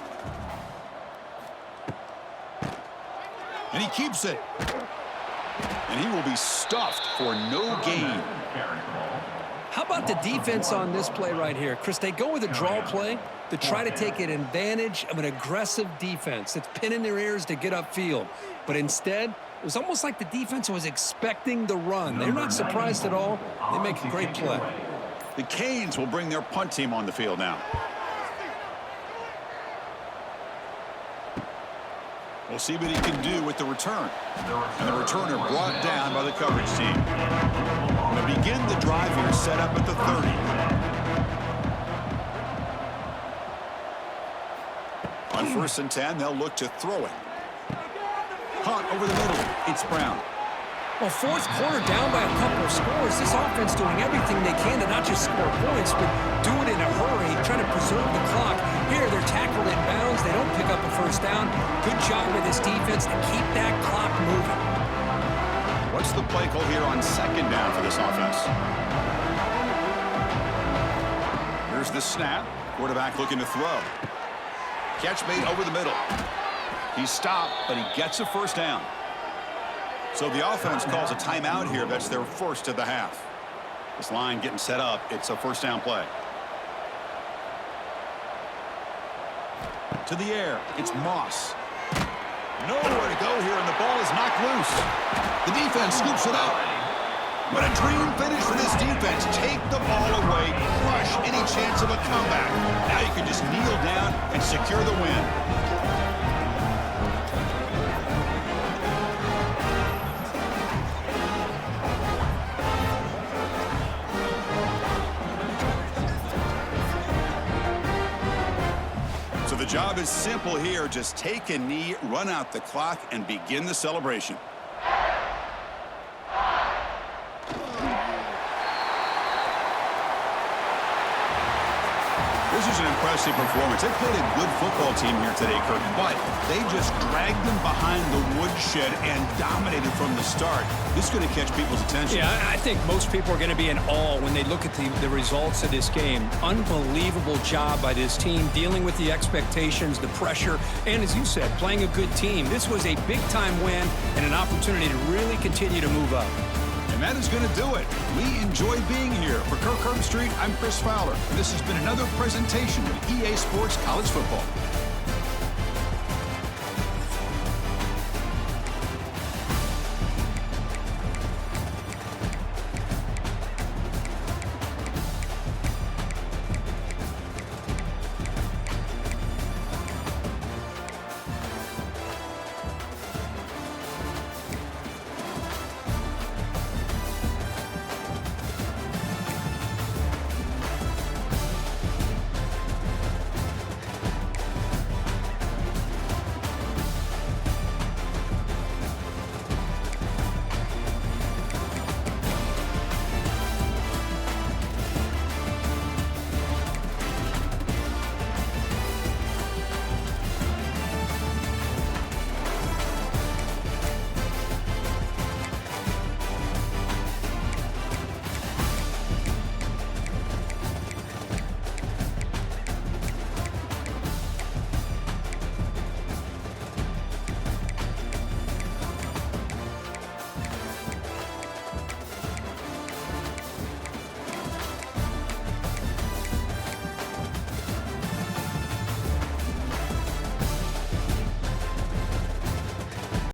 And he keeps it. And he will be stuffed for no gain. How about the defense on this play right here? Chris, they go with a draw play to try to take an advantage of an aggressive defense that's pinning their ears to get upfield. But instead, it was almost like the defense was expecting the run. They're not surprised at all. They make a great play. The Canes will bring their punt team on the field now. We'll see what he can do with the return. And the returner brought down by the coverage team. They begin the drive here, set up at the 30. On 1st and 10, they'll look to throw it. Caught over the middle. It's Brown. Well, fourth quarter down by a couple of scores. This offense doing everything they can to not just score points, but do it in a hurry, trying to preserve the clock. Here, they're tackled in bounds. They don't pick up a first down. Good job by this defense to keep that clock moving. What's the play call here on second down for this offense? Here's the snap. Quarterback looking to throw. Catch made over the middle. He's stopped, but he gets a first down. So the offense calls a timeout here. That's their first of the half. This line getting set up. It's a first down play. To the air. It's Moss. Nowhere to go here, and the ball is knocked loose. The defense scoops it up. But a dream finish for this defense. Take the ball away. Crush any chance of a comeback. Now you can just kneel down and secure the win. The job is simple here. Just take a knee, run out the clock, and begin the celebration. This is an impressive performance. They played a good football team here today, Kirk, but they just dragged them behind the woodshed and dominated from the start. This is going to catch people's attention. Yeah, I think most people are going to be in awe when they look at the results of this game. Unbelievable job by this team, dealing with the expectations, the pressure, and as you said, playing a good team. This was a big-time win and an opportunity to really continue to move up. And that is going to do it. We enjoy being here. For Kirk Herbstreit, I'm Chris Fowler. And this has been another presentation of EA Sports College Football.